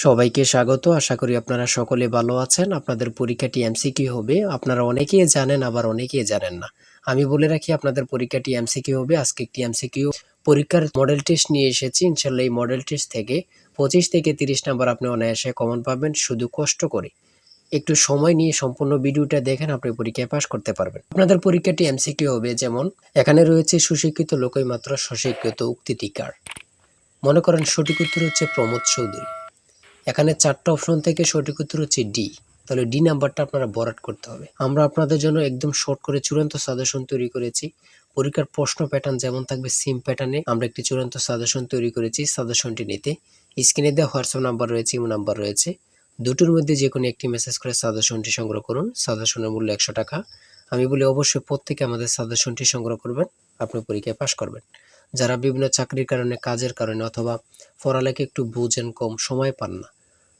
সবাইকে স্বাগত। আশা করি আপনারা সকলে ভালো আছেন। আপনাদের পরীক্ষাটি এমসিকিউ হবে। আপনারা অনেকেই জানেন, আবার অনেকেই জানেন না। আমি বলে রাখি আপনাদের পরীক্ষাটি এমসিকিউ হবে। আজকে একটি এমসিকিউ পরীক্ষার মডেল টেস্ট নিয়ে এসেছি। ইনশাআল্লাহ এই মডেল টেস্ট থেকে 25 থেকে 30 নাম্বার আপনি অনায়াসে কমন পাবেন। শুধু কষ্ট করে একটু সময় নিয়ে সম্পূর্ণ ভিডিওটা দেখেন, আপনি পরীক্ষায় পাস করতে পারবেন। আপনাদের পরীক্ষাটি এমসিকিউ হবে যেমন এখানে রয়েছে সুশিক্ষিত লোকই মাত্র স্বশিক্ষিত উক্তিটি কার। মনে করেন সঠিক উত্তর হচ্ছে প্রমোদ চৌধুরী। এখানে 4টা অপশন থেকে সঠিক উত্তর হচ্ছে ডি। তাহলে ডি নাম্বারটা আপনারা বরাট করতে হবে। আমরা আপনাদের জন্য একদম শর্ট করে চূড়ান্ত সাজেশন তৈরি করেছি। পরীক্ষার প্রশ্ন প্যাটার্ন যেমন থাকবে সেম প্যাটার্নে আমরা একটি চূড়ান্ত সাজেশন তৈরি করেছি। সাজেশনটি নিতে স্ক্রিনে দেওয়া হোয়াটসঅ্যাপ নাম্বার রয়েছে, ইমো নাম্বার রয়েছে। দুটোর মধ্যে যে কোনো একটি মেসেজ করে সাজেশনটি সংগ্রহ করুন। সাজেশনের মূল্য 100 টাকা। আমি বলি অবশ্যই প্রত্যেকে আমাদের সাজেশনটি সংগ্রহ করবেন, আপনি পরীক্ষায় পাশ করবেন। যারা বিভিন্ন চাকরির কারণে, কাজের কারণে অথবা পড়ালেখা একটু বুঝেন, কম সময় পান না,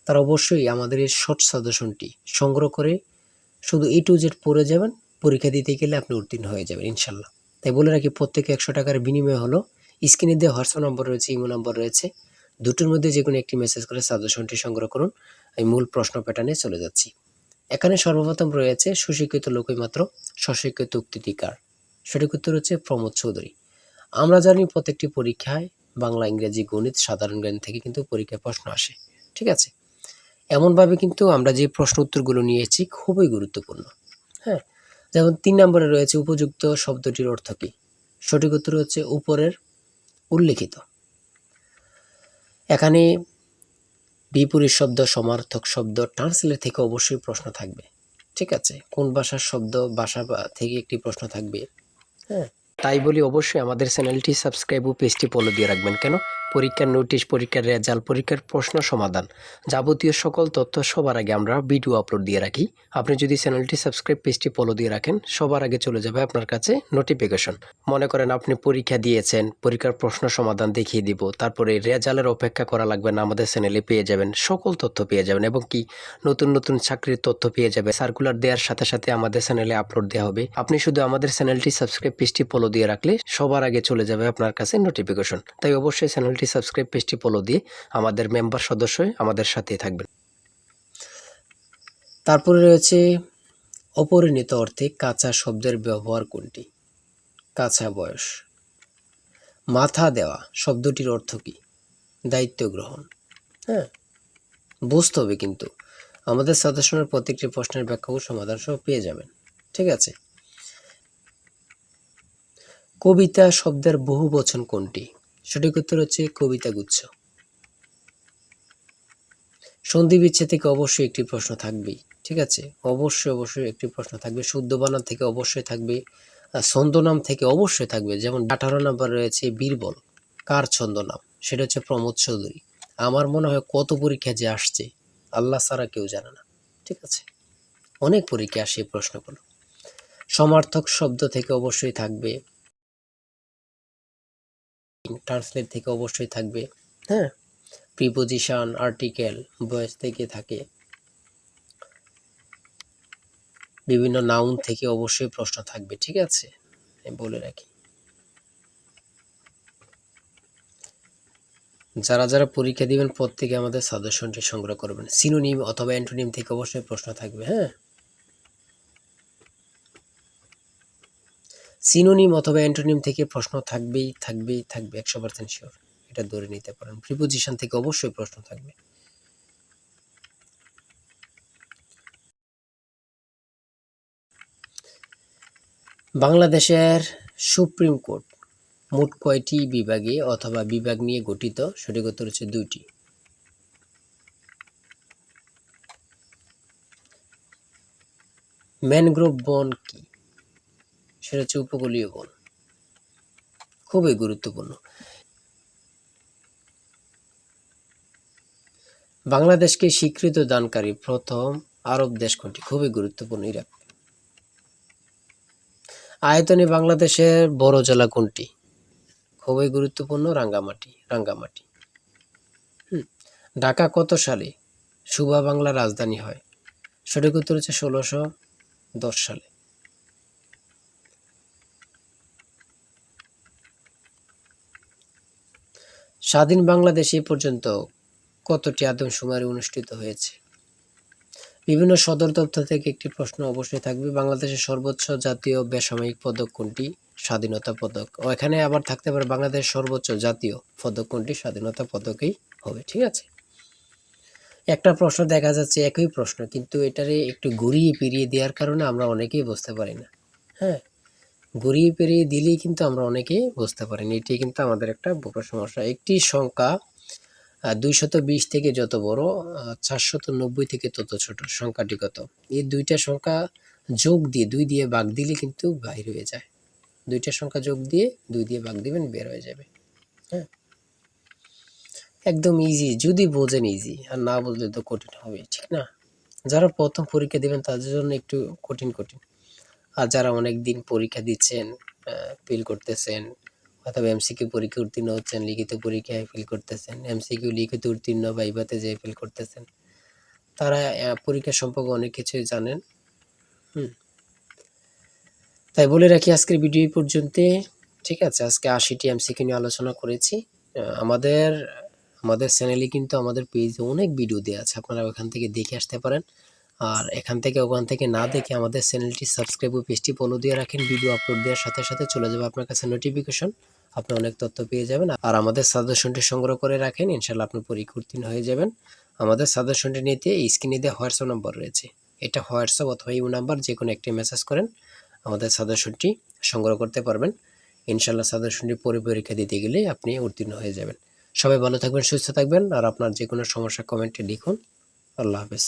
তারা অবশ্যই আমাদের এই শর্ট সাজেশনটি সংগ্রহ করে শুধু A to Z পড়ে যাবেন। পরীক্ষা দিতে গেলে আপনি উত্তীর্ণ হয়ে যাবেন ইনশাল্লাহ। তাই বলে রাখি প্রত্যেকে 100 টাকার বিনিময় হলো। স্ক্রিনে দেওয়া হোয়াটসঅ্যাপ নম্বর রয়েছে, ইমো নম্বর রয়েছে। দুটোর মধ্যে যে কোনো একটি মেসেজ করে সাজেশনটি সংগ্রহ করুন। আমি মূল প্রশ্ন প্যাটার্নে চলে যাচ্ছি। এখানে সর্বপ্রথম রয়েছে সুশিক্ষিত লোকই মাত্র স্বশিক্ষিত উক্তিটি কার। সঠিক উত্তর হচ্ছে প্রমোদ চৌধুরী। আমরা জানি প্রত্যেকটি পরীক্ষায় বাংলা, ইংরেজি, গণিত, সাধারণ জ্ঞান থেকে কিন্তু পরীক্ষায় প্রশ্ন আসে। ঠিক আছে, এমনভাবে কিন্তু আমরা যে প্রশ্ন উত্তরগুলো নিয়েছি খুবই গুরুত্বপূর্ণ। হ্যাঁ, যেমন 3 নম্বরে রয়েছে উপযুক্ত শব্দটির অর্থ কী। সঠিক উত্তর হচ্ছে উপরের উল্লেখিত। এখানে বিপরীত শব্দ, সমার্থক শব্দ, ট্রান্সলেট থেকে অবশ্যই প্রশ্ন থাকবে। ঠিক আছে, কোন ভাষার শব্দ, ভাষা থেকে একটি প্রশ্ন থাকবে। হ্যাঁ, তাই বলি অবশ্যই আমাদের চ্যানেলটি সাবস্ক্রাইব ও পেজটি ফলো দিয়ে রাখবেন। কেন? পরীক্ষার নোটিশ, পরীক্ষার রেজাল্ট, পরীক্ষার প্রশ্ন সমাধান, যাবতীয় সকল তথ্য সবার আগে আমরা ভিডিও আপলোড দিয়ে রাখি। আপনি যদি চ্যানেলটি সাবস্ক্রাইব, পেজটি ফলো দিয়ে রাখেন, সবার আগে চলে যাবে আপনার কাছে নোটিফিকেশন। মনে করেন আপনি পরীক্ষা দিয়েছেন, পরীক্ষার প্রশ্ন সমাধান দেখিয়ে দিব, তারপরে রেজাল্টের অপেক্ষা করা লাগবে না, আমাদের চ্যানেলে পেয়ে যাবেন, সকল তথ্য পেয়ে যাবেন এবং কি নতুন নতুন চাকরির তথ্য পেয়ে যাবে। সার্কুলার দেওয়ার সাথে সাথে আমাদের চ্যানেলে আপলোড দেওয়া হবে। আপনি শুধু আমাদের চ্যানেলটি সাবস্ক্রাইব, পেজটি ফলো দিয়ে রাখলে সবার আগে চলে যাবে আপনার কাছে নোটিফিকেশন। তাই অবশ্যই চ্যানেলটি সাবস্ক্রাইব, পেজটি ফলো দিয়ে আমাদের মেম্বার সদস্য হয়ে আমাদের সাথেই থাকবেন। তারপরে রয়েছে অপরিণত অর্থে কাঁচা শব্দের ব্যবহার কোনটি। কাঁচা বয়স। মাথা দেওয়া শব্দটির অর্থ কী? দায়িত্ব গ্রহণ। হ্যাঁ, বুঝতে হবে কিন্তু আমাদের সাজেশনের প্রত্যেকটি প্রশ্নের ব্যাখ্যা ও সমাধান সহ পেয়ে যাবেন। ঠিক আছে, কবিতা শব্দের বহু বচন কোনটি? সঠিক উত্তর হচ্ছে কবিতা গুচ্ছ। সন্ধি বিচ্ছেদ থেকে অবশ্যই একটি প্রশ্ন থাকবেই। ঠিক আছে, অবশ্যই একটি প্রশ্ন থাকবে। শুদ্ধ বানান থেকে অবশ্যই থাকবে। ছন্দনাম থেকে অবশ্যই থাকবে। যেমন 18 নাম্বার রয়েছে বীরবল, কার ছন্দনাম? সেটা হচ্ছে প্রমোদ চৌধুরী। আমার মনে হয় কত পরীক্ষা যে আসছে আল্লাহ ছাড়া কেউ জানে না। ঠিক আছে, অনেক পরীক্ষা আসে এই প্রশ্নগুলো। সমার্থক শব্দ থেকে অবশ্যই থাকবে। ট্রান্সলেট থেকে অবশ্যই থাকবে। হ্যাঁ, প্রিপোজিশন, আর্টিকেল, ভয়েস থেকে থাকে। বিভিন্ন নাউন থেকে অবশ্যই প্রশ্ন থাকবে। ঠিক আছে, আমি বলে রাখি। যারা যারা পরীক্ষা দিবেন প্রত্যেকে আমাদের সাজেশনটি সংগ্রহ করবেন। সিনোনিম অথবা অ্যান্টোনিম থেকে অবশ্যই প্রশ্ন থাকবে। হ্যাঁ, সিনোনিম অথবা অ্যান্টোনিম থেকে প্রশ্ন থাকবেই 100% শিওর, এটা ধরে নিতে পারেন। প্রিপোজিশন থেকে অবশ্যই প্রশ্ন থাকবে। বাংলাদেশের সুপ্রিম কোর্ট মোট কয়টি বিভাগে অথবা বিভাগ নিয়ে গঠিত? সঠিক উত্তর হচ্ছে 2টি। ম্যানগ্রোভ বন কি? সেটা হচ্ছে উপকূলীয় বন। খুবই গুরুত্বপূর্ণ। বাংলাদেশকে স্বীকৃতি দানকারী প্রথম আরব দেশ কোনটি? খুবই গুরুত্বপূর্ণ, ইরাক। আয়তনে বাংলাদেশের বড় জেলা কোনটি? খুবই গুরুত্বপূর্ণ, রাঙ্গামাটি। ঢাকা কত সালে সুবা বাংলার রাজধানী হয়? সঠিক উত্তর হচ্ছে 1610 সালে। স্বাধীন বাংলাদেশ এ পর্যন্ত কতটি আদমশুমারি অনুষ্ঠিত হয়েছে? বিভিন্ন সদর দপ্তর থেকে একটি প্রশ্ন অবশ্যই থাকবে। বাংলাদেশের সর্বোচ্চ জাতীয় বেসামরিক পদক কোনটি? স্বাধীনতা পদক। ও এখানে আবার থাকতে পারে বাংলাদেশের সর্বোচ্চ জাতীয় পদক কোনটি? স্বাধীনতা পদকই হবে। ঠিক আছে? একটা প্রশ্ন দেখা যাচ্ছে একই প্রশ্ন, কিন্তু এটারে একটু ঘুরিয়ে ফিরিয়ে দেওয়ার কারণে আমরা অনেকেই বুঝতে পারি না। হ্যাঁ? ঘুরিয়ে ফিরিয়ে দিলেই কিন্তু আমরা অনেকেই বুঝতে পারি না। এটি কিন্তু আমাদের একটা বড় সমস্যা। একটি সংখ্যা ২২০ থেকে যত বড়, ৪৯০ থেকে তত ছোট। সংখ্যাটি কত? এই ২টা সংখ্যা যোগ দিয়ে ২ দিয়ে ভাগ দিলে কিন্তু বাইর হয়ে যায়। ২টা সংখ্যা যোগ দিয়ে ২ দিয়ে ভাগ দিবেন, বের হয়ে যাবে। হ্যাঁ? একদম ইজি, যদি বোঝেন ইজি, আর না বুঝলে তো কঠিন হবেই, ঠিক না? যারা প্রথম পরীক্ষা দিবেন তাদের জন্য একটু কঠিন। আর যারা অনেকদিন পরীক্ষা দিচ্ছেন, ফেল করতেছেন, অথবা এমসিকিউ পরীক্ষা উত্তীর্ণ হচ্ছেন, লিখিত পরীক্ষায় ফেল করতেছেন, এমসিকিউ লিখিত উত্তীর্ণ ভাইভাতে যেয়ে ফেল করতেছেন, তারা পরীক্ষা সম্পর্কে অনেক কিছুই জানেন। হুম। তাই বলে রাখি আজকের ভিডিও এই পর্যন্তই। ঠিক আছে? আজকে ৮০টি এমসিকিউ নিয়ে আলোচনা করেছি। আমাদের আমাদের চ্যানেলে কিন্তু আমাদের পেজে অনেক ভিডিও দেয়া আছে। আপনারা ওখান থেকে দেখে আসতে পারেন। আর এখান থেকে ওখান থেকে না দেখে আমাদের চ্যানেলটি সাবস্ক্রাইব ও পেজটি ফলো দিয়ে রাখেন। ভিডিও আপলোড দেওয়ার সাথে চলে যাবে আপনার কাছে নোটিফিকেশন। আপনি অনেক তথ্য পেয়ে যাবেন। আর আমাদের সাজেশনটি সংগ্রহ করে রাখেন। ইনশাআল্লাহ আপনি পরীক্ষা উত্তীর্ণ হয়ে যাবেন। আমাদের সাজেশনটি নিতে স্ক্রিনে দেওয়া হোয়াটসঅ্যাপ নম্বর রয়েছে। এটা হোয়াটসঅ্যাপ অথবা ইমো নাম্বার যেকোনো একটি মেসেজ করেন। আমাদের সাজেশনটি সংগ্রহ করতে পারবেন। ইনশাআল্লাহ সাজেশনটি পরীক্ষা দিতে গেলেই আপনি উত্তীর্ণ হয়ে যাবেন। সবাই ভালো থাকবেন, সুস্থ থাকবেন। আর আপনার যেকোনো সমস্যা কমেন্টে লিখুন। আল্লাহ হাফেজ।